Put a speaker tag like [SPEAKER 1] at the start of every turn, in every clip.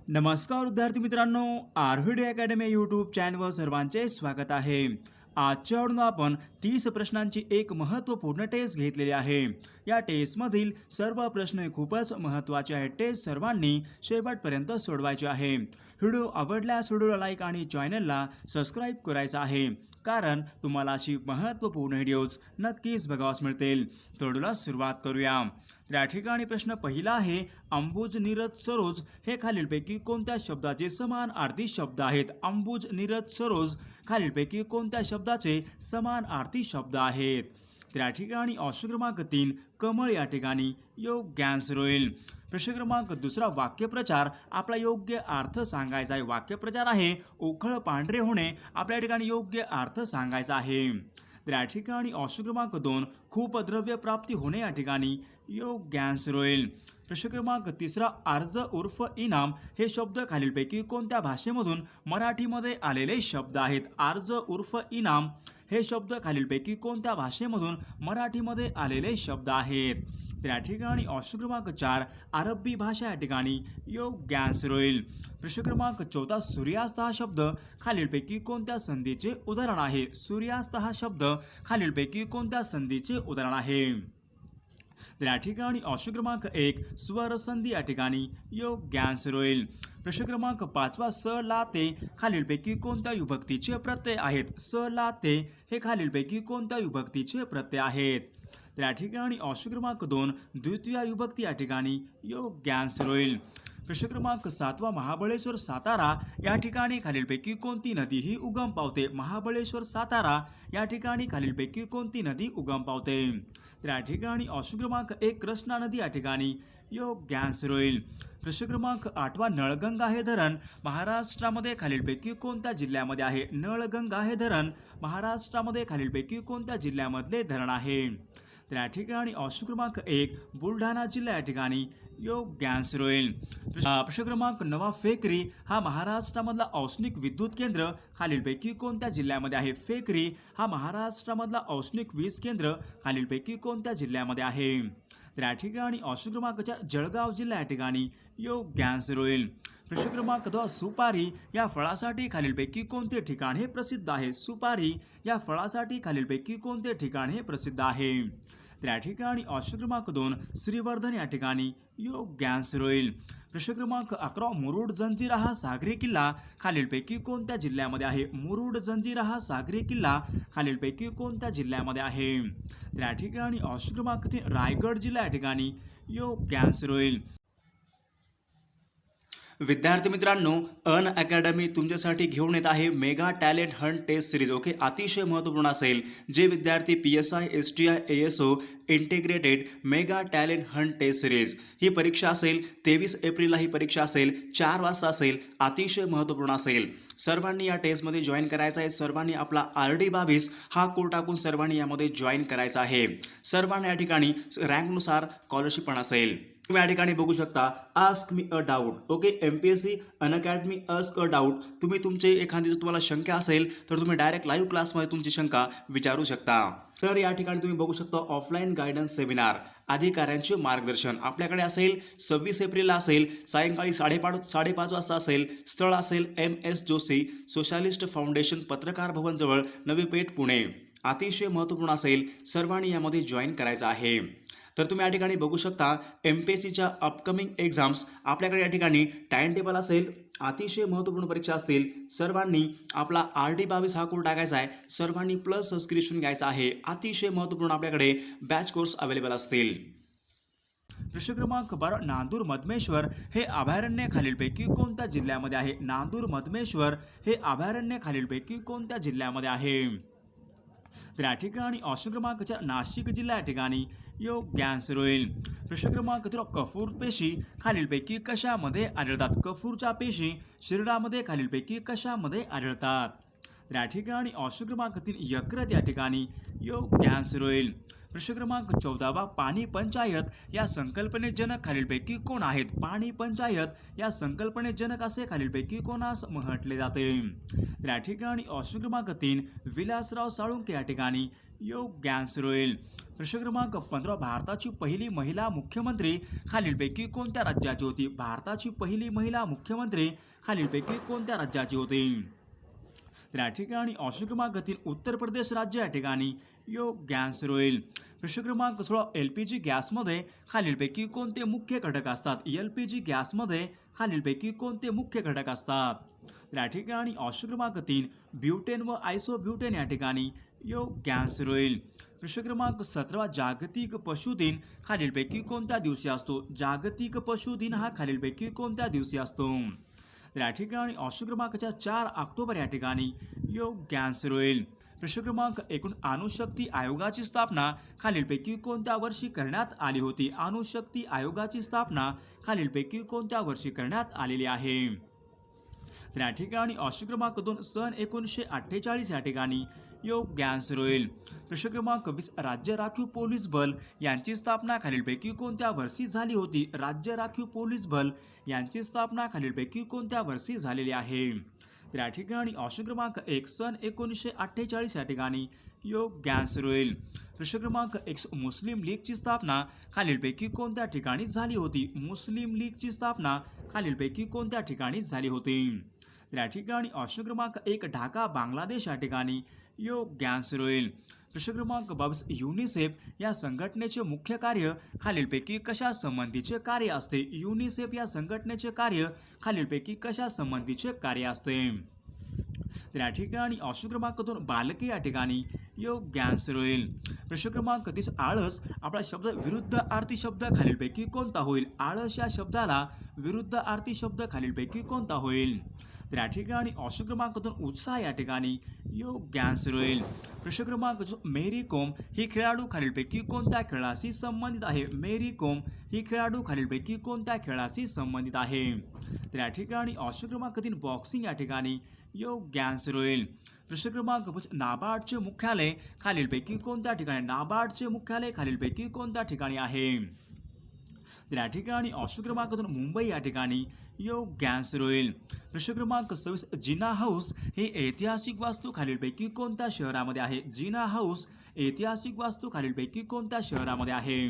[SPEAKER 1] नमस्कार विद्यार्थी मित्रांनो, आरव्हीडी अकॅडमी यूट्यूब चॅनलवर सर्वांचे स्वागत आहे. आजच्या व्हिडिओत आपण 30 प्रश्नांची एक महत्त्वपूर्ण टेस्ट घेतलेली आहे. या टेस्टमधील सर्व प्रश्न खूपच महत्त्वाचे आहेत. टेस्ट सर्वांनी शेवटपर्यंत सोडवायचे आहे. व्हिडिओ आवडल्यास व्हिडिओला लाईक आणि चॅनलला सबस्क्राईब करायचं आहे, कारण तुम्हाला अशी महत्त्वपूर्ण व्हिडिओज नक्कीच बघावास मिळतील. तर व्हिडिओला सुरुवात करूया. त्या ठिकाणी प्रश्न पहिला आहे, अंबुज नीरज सरोज हे खालीलपैकी कोणत्या शब्दाचे समानार्थी शब्द आहेत? अंबुज नीरज सरोज खालीलपैकी कोणत्या शब्दाचे समानार्थी शब्द आहेत? त्या ठिकाणी ऑप्शन क्रमांक 3 कमळ या ठिकाणी योग्य आन्सर होईल. प्रश्न क्रमांक दुसरा, वाक्यप्रचार आपला योग्य अर्थ सांगायचा आहे. वाक्यप्रचार आहे उखळ पांढरे होणे, आपल्या ठिकाणी योग्य अर्थ सांगायचा आहे. त्या ठिकाणी ऑप्शन क्रमांक 2 खूप द्रव्य प्राप्ती होणे या ठिकाणी योग्य आन्सर होईल. प्रश्न क्रमांक तिसरा, अर्ज उर्फ इनाम हे शब्द खालीलपैकी कोणत्या भाषेमधून मराठीमध्ये आलेले शब्द आहेत? अर्ज उर्फ इनाम हे शब्द खालीलपैकी कोणत्या भाषेमधून मराठीमध्ये आलेले शब्द आहेत? त्या ठिकाणी ऑप्शन क्रमांक 4 अरबी भाषा या ठिकाणी योग्य आन्सर होईल. प्रश्न क्रमांक 14, सूर्यास्त हा शब्द खालीलपैकी कोणत्या संधीचे उदाहरण आहे? सूर्यास्त हा शब्द खालीलपैकी कोणत्या संधीचे उदाहरण आहे? त्या ठिकाणी ऑप्शन क्रमांक 1 स्वर संधी या ठिकाणी योग्य आन्सर होईल. प्रश्न क्रमांक 5, स ला ते खालीलपैकी कोणत्या विभक्तीचे प्रत्यय आहेत? स ला ते हे खालीलपैकी कोणत्या विभक्तीचे प्रत्यय आहेत? त्या ठिकाणी ऑप्शन क्रमांक 2 द्वितीय विभक्ती या ठिकाणी योग्य आन्सर होईल. प्रश्न क्रमांक 7, महाबळेश्वर सातारा या ठिकाणी खालीलपैकी कोणती नदी ही उगम पावते? महाबळेश्वर सातारा या ठिकाणी खालीलपैकी कोणती नदी उगम पावते? त्या ठिकाणी ऑप्शन क्रमांक 1 कृष्णा नदी या ठिकाणी योग्य आन्सर होईल. प्रश्न क्रमांक 8, नळगंगा हे धरण महाराष्ट्रामध्ये खालीलपैकी कोणत्या जिल्ह्यामध्ये आहे? नळगंगा हे धरण महाराष्ट्रामध्ये खालीलपैकी कोणत्या जिल्ह्यामधले धरण आहे? त्या ठिकाणी ऑप्शन क्रमांक 1 बुलढाणा जिल्हा या ठिकाणी योग्य आन्सर होईल. प्रश्न क्रमांक 9, फेकरी हा महाराष्ट्रामधला औष्णिक विद्युत केंद्र खालीलपैकी कोणत्या जिल्ह्यामध्ये आहे? फेकरी हा महाराष्ट्रामधला औष्णिक वीज केंद्र खालीलपैकी कोणत्या जिल्ह्यामध्ये आहे? त्या ठिकाणी ऑप्शन क्रमांक 4 जळगाव जिल्हा या ठिकाणी योग्य आन्सर होईल. प्रश्न क्रमांक 10, सुपारी या फळासाठी खालीलपैकी कोणते ठिकाण हे प्रसिद्ध आहे? सुपारी या फळासाठी खालीलपैकी कोणते ठिकाण हे प्रसिद्ध आहे? त्या ठिकाणी ऑप्शन क्रमांक 2 श्रीवर्धन या ठिकाणी योग्य आन्सर होईल. प्रश्न क्रमांक 11, मुरुड जंजिरा हा सागरी किल्ला खालीलपैकी कोणत्या जिल्ह्यामध्ये आहे? मुरुड जंजिरा हा सागरी किल्ला खालीलपैकी कोणत्या जिल्ह्यामध्ये आहे? त्या ठिकाणी ऑप्शन क्रमांक 3 रायगड जिल्हा या ठिकाणी योग्य आन्सर होईल. विद्यार्थी मित्रांनो, अन अकॅडमी तुमच्यासाठी घेऊन येत आहे mega talent hunt test series. Okay, अतिशय महत्त्वपूर्ण असेल. जे विद्यार्थी PSI STI ASO integrated mega talent hunt test series ही परीक्षा असेल 23 एप्रिलला ही परीक्षा असेल, 4 वाजता असेल, अतिशय महत्त्वपूर्ण असेल. सर्वांनी या टेस्टमध्ये जॉईन करायचं आहे. सर्वांनी आपला RD22 हा कोड टाकून सर्वांनी यामध्ये जॉईन करायचा आहे. सर्वांना या ठिकाणी रँकनुसार स्कॉलरशिप पण असेल. तुम्ही या ठिकाणी बघू शकता, ask me a doubt. Okay, MPSC Unacademy ask a doubt. तुम्ही तुमचे एखादी जर तुम्हाला शंका असेल तर तुम्ही डायरेक्ट लाईव्ह क्लासमध्ये तुमची शंका विचारू शकता. तर या ठिकाणी तुम्ही बघू शकता ऑफलाईन गायडन्स सेमिनार अधिकाऱ्यांचे मार्गदर्शन आपल्याकडे असेल 26 एप्रिलला असेल, सायंकाळी 5:30 वाजता असेल. स्थळ असेल MS जोशी सोशलिस्ट फाउंडेशन पत्रकार भवन जवळ नवी पेठ पुणे. अतिशय महत्त्वपूर्ण असेल. सर्वांनी यामध्ये जॉईन करायचं आहे. तर तुम्ही या ठिकाणी बघू शकता MPSCच्या अपकमिंग एक्झाम्स आपल्याकडे या ठिकाणी टाइम टेबल असेल. अतिशय महत्त्वपूर्ण परीक्षा असतील. सर्वांनी आपला RD22 हा कोड टाकायचा आहे. सर्वांनी प्लस सबस्क्रिप्शन घ्यायचं आहे. अतिशय महत्त्वपूर्ण आपल्याकडे बॅच कोर्स अवेलेबल असतील. प्रश्न क्रमांक 12, नांदूर मधमेश्वर हे अभयारण्य खालीलपैकी कोणत्या जिल्ह्यामध्ये आहे? नांदूर मधमेश्वर हे अभयारण्य खालीलपैकी कोणत्या जिल्ह्यामध्ये आहे? तर या ठिकाणी ऑप्शन क्रमांक 4 नाशिक जिल्हा या ठिकाणी योग्य आन्सर होईल. प्रश्न क्रमांक 13, कफूर पेशी खालीलपैकी कशामध्ये आढळतात? कफूरच्या पेशी शरीरामध्ये खालीलपैकी कशामध्ये आढळतात? तर या ठिकाणी ऑप्शन क्रमांक 3 यकृत या ठिकाणी योग्य आन्सर होईल. प्रश्न क्रमांक 14, पाणी पंचायत या संकल्पनेत जनक खालीलपैकी कोण आहेत? पाणी पंचायत या संकल्पनेत जनक असे खालीलपैकी कोणास म्हटले जाते? तर या ठिकाणी ऑप्शन क्रमांक 3 विलासराव साळुंखे या ठिकाणी योग्य आन्सर होईल. प्रश्न क्रमांक 15 भारताची पहिली महिला मुख्यमंत्री खालीलपैकी कोणत्या राज्याची होती? भारताची पहिली महिला मुख्यमंत्री खालीलपैकी कोणत्या राज्याची होती? तर या ठिकाणी ऑप्शन क्रमांक 3 उत्तर प्रदेश राज्य या ठिकाणी योग्य आन्सर होईल. प्रश्न क्रमांक 16 LPG गॅसमध्ये खालीलपैकी कोणते मुख्य घटक असतात? LPG गॅसमध्ये खालीलपैकी कोणते मुख्य घटक असतात? तर या ठिकाणी ऑप्शन क्रमांक 3 ब्युटेन व आयसोब्युटेन या ठिकाणी योग्य आन्सर होईल. प्रश्न क्रमांक 17 जागतिक पशु दिन खालीलपैकी कोणत्या दिवशी असतो? जागतिक पशु दिन हा खालीलपैकी कोणत्या दिवशी असतो? तर या ठिकाणी ऑप्शन क्रमांक 4 ऑक्टोबर या ठिकाणी योग्य आन्सर होईल. प्रश्न क्रमांक 19 अणुशक्ती आयोगाची स्थापना खालीलपैकी कोणत्या वर्षी करण्यात आली होती? अणुशक्ती आयोगाची स्थापना खालीलपैकी कोणत्या वर्षी करण्यात आलेली आहे? तर या ठिकाणी ऑप्शन क्रमांक 2 सन 1948 या ठिकाणी योग्य आन्सर होईल. प्रश्न क्रमांक 20 राज्य राखीव पोलीस बल यांची स्थापना खालीलपैकी कोणत्या वर्षी झाली होती? राज्य राखीव पोलीस बल यांची स्थापना खालीलपैकी कोणत्या वर्षी झालेली आहे? तर या ठिकाणी ऑप्शन क्रमांक 1 सन 1948 या ठिकाणी योग्य आन्सर होईल. प्रश्न क्रमांक 1 मुस्लिम लीगची स्थापना खालीलपैकी कोणत्या ठिकाणी झाली होती? मुस्लिम लीगची स्थापना खालीलपैकी कोणत्या ठिकाणी झाली होती? तर या ठिकाणी ऑप्शन क्रमांक 1 ढाका बांगलादेश या ठिकाणी योग्य आन्सर होईल. प्रश्न क्रमांक 22 युनिसेफ या संघटनेचे मुख्य कार्य खालीलपैकी कशा संबंधीचे कार्य असते? युनिसेफ या संघटनेचे कार्य खालीलपैकी कशा संबंधीचे कार्य असते? तर या ठिकाणी ऑप्शन क्रमांक 2 बालके या ठिकाणी योग्य आन्सर होईल. प्रश्न क्रमांक 30 आळस आपला शब्द विरुद्ध अर्थी शब्द खालीलपैकी कोणता होईल? आळस या शब्दाला विरुद्ध अर्थी शब्द खालीलपैकी कोणता होईल? तर या ठिकाणी ऑप्शन क्रमांक 2 उत्साह या ठिकाणी योग्य आन्सर होईल. प्रश्न क्रमांक 2 मेरी कोम ही खेळाडू खालीलपैकी कोणत्या खेळाशी संबंधित आहे? मेरी कोम ही खेळाडू खालीलपैकी कोणत्या खेळाशी संबंधित आहे? तर या ठिकाणी ऑप्शन क्रमांक 3 बॉक्सिंग या ठिकाणी योग्य आन्सर होईल. प्रश्न क्रमांक 5 नाबार्डचे मुख्यालय खालीलपैकी कोणत्या ठिकाणी? नाबार्डचे मुख्यालय खालीलपैकी कोणत्या ठिकाणी आहे? तर या ठिकाणी ऑप्शन क्रमांक 2 मुंबई या ठिकाणी योग्य आन्सर होईल. प्रश्न क्रमांक 26 जिना हाऊस ही ऐतिहासिक वास्तू खालीलपैकी कोणत्या शहरामध्ये आहे? जिना हाऊस ऐतिहासिक वास्तू खालीलपैकी कोणत्या शहरामध्ये आहे?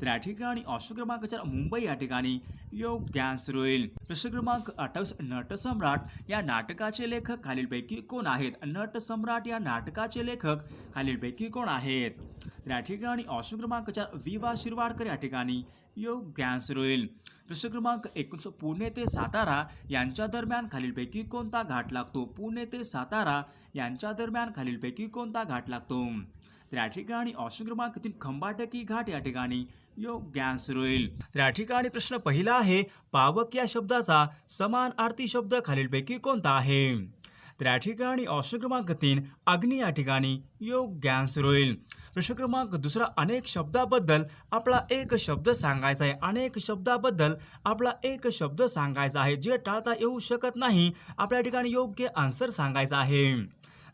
[SPEAKER 1] तर या ठिकाणी ऑप्शन क्रमांक 4 मुंबई या ठिकाणी योग्य आन्सर होईल. प्रश्न क्रमांक 28 नटसम्राट या नाटकाचे लेखक खालीलपैकी कोण आहेत? नटसम्राट या नाटकाचे लेखक खालीलपैकी कोण आहेत? तर या ठिकाणी ऑप्शन क्रमांक 4 वि.वा. शिरवाडकर या ठिकाणी योग्य आन्सर होईल. प्रश्न क्रमांक 19 पुणे ते सातारा यांच्या दरम्यान खालीलपैकी कोणता घाट लागतो? पुणे ते सातारा यांच्या दरम्यान खालीलपैकी कोणता घाट लागतो? तर या ठिकाणी ऑप्शन क्रमांक 3 खंबाटकी घाट या ठिकाणी योग्य आन्सर होईल. तर या ठिकाणी प्रश्न पहिला आहे पावक या शब्दाचा समानार्थी शब्द खालीलपैकी कोणता आहे? तर या ठिकाणी ऑप्शन क्रमांक 3 अग्नी या ठिकाणी योग्य आन्सर होईल. प्रश्न क्रमांक 2 अनेक शब्दाबद्दल आपला एक शब्द सांगायचा आहे. अनेक शब्दाबद्दल आपला एक शब्द सांगायचा आहे जे टाळता येऊ शकत नाही. आपल्या ठिकाणी योग्य आन्सर सांगायचा आहे.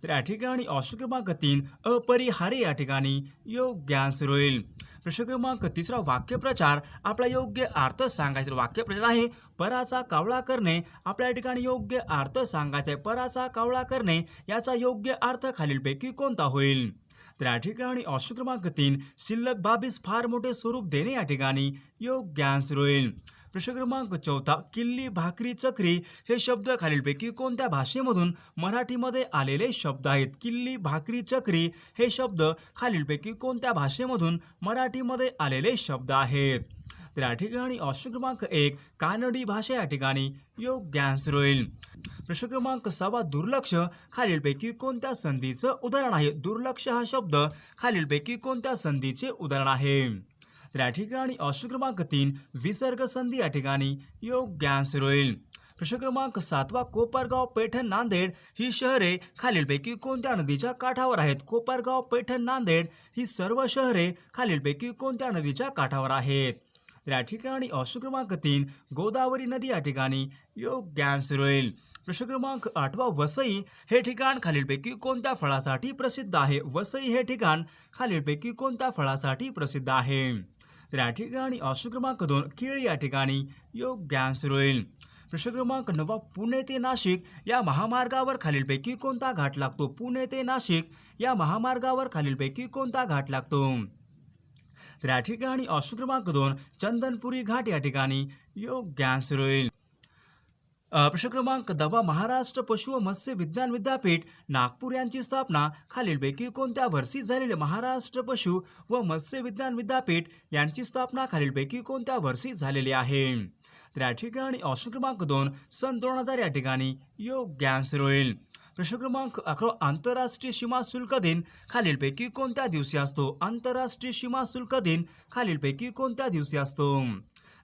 [SPEAKER 1] तर या ठिकाणी ऑप्शन क्रमांक 3 अपरिहार्य या ठिकाणी योग्य आन्सर होईल. प्रश्न क्रमांक 3 वाक्यप्रचार आपला योग्य अर्थ सांगायचा. वाक्यप्रचार आहे पराचा कावळा करणे. आपल्या ठिकाणी योग्य अर्थ सांगायचा आहे. पराचा कावळा करणे याचा योग्य अर्थ खालीलपैकी कोणता होईल? तर या ठिकाणी ऑप्शन क्रमांक 3 शिल्लक बाबीस फार मोठे स्वरूप देणे या ठिकाणी योग्य आन्सर होईल. प्रश्न क्रमांक 4 किल्ली भाकरी चक्री हे शब्द खालीलपैकी कोणत्या भाषेमधून मराठीमध्ये आलेले शब्द आहेत? किल्ली भाकरी चक्री हे शब्द खालीलपैकी कोणत्या भाषेमधून मराठीमध्ये आलेले शब्द आहेत? तर या ठिकाणी ऑप्शन क्रमांक 1 कानडी भाषा या ठिकाणी योग्य आन्सर होईल. प्रश्न क्रमांक 6 दुर्लक्ष खालीलपैकी कोणत्या संधीचं उदाहरण आहे? दुर्लक्ष हा शब्द खालीलपैकी कोणत्या संधीचे उदाहरण आहे? तर या ठिकाणी ऑप्शन क्रमांक 3 विसर्ग संधी या ठिकाणी योग्य आन्सर होईल. प्रश्न क्रमांक 7 कोपरगाव पैठण नांदेड ही शहरे खालीलपैकी कोणत्या नदीच्या काठावर आहेत? कोपरगाव पैठण नांदेड ही सर्व शहरे खालीलपैकी कोणत्या नदीच्या काठावर आहेत? तर या ठिकाणी ऑप्शन क्रमांक 3 गोदावरी नदी या ठिकाणी योग्य आन्सर होईल. प्रश्न क्रमांक 8 वसई हे ठिकाण खालीलपैकी कोणत्या फळासाठी प्रसिद्ध आहे? वसई हे ठिकाण खालीलपैकी कोणत्या फळासाठी प्रसिद्ध आहे? तर या ठिकाणी ऑप्शन क्रमांक 2 केळी या ठिकाणी योग्य आन्सर होईल. प्रश्न क्रमांक 9 पुणे ते नाशिक या महामार्गावर खालीलपैकी कोणता घाट लागतो? पुणे ते नाशिक या महामार्गावर खालीलपैकी कोणता घाट लागतो? तर या ठिकाणी ऑप्शन क्रमांक 2 चंदनपुरी घाट या ठिकाणी योग्य आन्सर होईल. प्रश्न क्रमांक 10 महाराष्ट्र पशु व मत्स्य विज्ञान विद्यापीठ नागपूर यांची स्थापना खालीलपैकी कोणत्या वर्षी झालेली? महाराष्ट्र पशु व मत्स्य विज्ञान विद्यापीठ यांची स्थापना खालीलपैकी कोणत्या वर्षी झालेली आहे? तर या ठिकाणी ऑप्शन क्रमांक 2 सन 2000 या ठिकाणी योग्य आन्सर होईल. प्रश्न क्रमांक 11 आंतरराष्ट्रीय सीमा शुल्क दिन खालीलपैकी कोणत्या दिवशी असतो? आंतरराष्ट्रीय सीमा शुल्क दिन खालीलपैकी कोणत्या दिवशी असतो?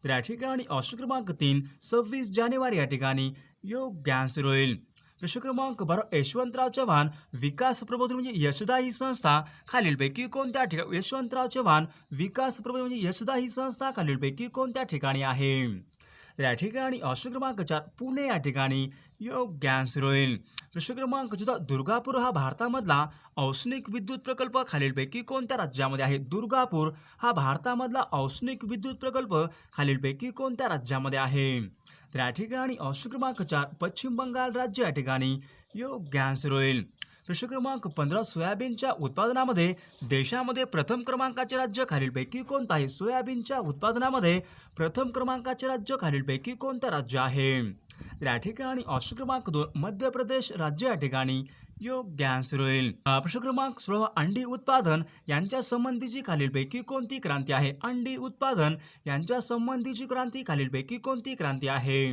[SPEAKER 1] तर या ठिकाणी ऑप्शन क्रमांक 3 26 जानेवारी या ठिकाणी योग्य आन्सर होईल. प्रश्न क्रमांक 12 यशवंतराव चव्हाण विकास प्रबोधन म्हणजे यशदा ही संस्था खालीलपैकी कोणत्या ठिकाणी? यशवंतराव चव्हाण विकास प्रबोधन म्हणजे यशदा ही संस्था खालीलपैकी कोणत्या ठिकाणी आहे? तर या ठिकाणी ऑप्शन क्रमांक 4 पुणे या ठिकाणी योग्य आन्सर होईल. प्रश्न क्रमांक 14 दुर्गापूर हा भारतामधला औष्णिक विद्युत प्रकल्प खालीलपैकी कोणत्या राज्यामध्ये आहे? दुर्गापूर हा भारतामधला औष्णिक विद्युत प्रकल्प खालीलपैकी कोणत्या राज्यामध्ये आहे? तर या ठिकाणी ऑप्शन क्रमांक 4 पश्चिम बंगाल राज्य या ठिकाणी योग्य आन्सर होईल. प्रश्न क्रमांक 15 सोयाबीनच्या उत्पादनामध्ये देशामध्ये प्रथम क्रमांकाचे राज्य खालीलपैकी कोणतं आहे? सोयाबीनच्या उत्पादनामध्ये प्रथम क्रमांकाचे राज्य खालीलपैकी कोणतं राज्य आहे? तर या ठिकाणी ऑप्शन क्रमांक 2 मध्य प्रदेश राज्य या ठिकाणी योग्य आन्सर होईल. प्रश्न क्रमांक 16 अंडी उत्पादन यांच्या संबंधीची खालीलपैकी कोणती क्रांती आहे? अंडी उत्पादन यांच्या संबंधीची क्रांती खालीलपैकी कोणती क्रांती आहे?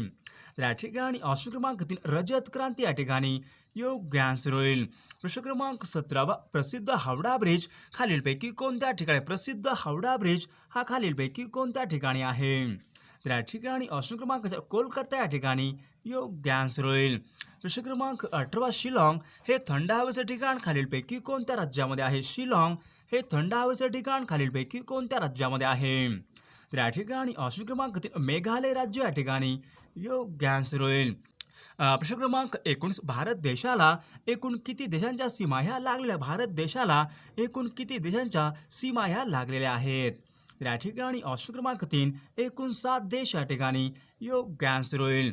[SPEAKER 1] तर या ठिकाणी ऑप्शन क्रमांक 3 रजत क्रांती या ठिकाणी योग्य आन्सर होईल. प्रश्न क्रमांक 17 प्रसिद्ध हावडा ब्रिज खालीलपैकी कोणत्या ठिकाणी? प्रसिद्ध हावडा ब्रिज हा खालीलपैकी कोणत्या ठिकाणी आहे? तर या ठिकाणी ऑप्शन क्रमांक 4 कोलकाता या ठिकाणी योग्य आन्सर होईल. प्रश्न क्रमांक 18 शिलाँग हे थंड हवेचे ठिकाण खालीलपैकी कोणत्या राज्यामध्ये आहे? शिलाँग हे थंड हवेचे ठिकाण खालीलपैकी कोणत्या राज्यामध्ये आहे? तर या ठिकाणी ऑप्शन क्रमांक 3 मेघालय राज्य या ठिकाणी योग्य आन्सर होईल. प्रश्न क्रमांक 19 भारत देशाला एकूण किती देशांच्या सीमा ह्या लागलेल्या? भारत देशाला एकूण किती देशांच्या सीमा ह्या लागलेल्या आहेत? तर या ठिकाणी ऑप्शन क्रमांक 3 एकूण 7 देश या ठिकाणी योग्य आन्सर होईल.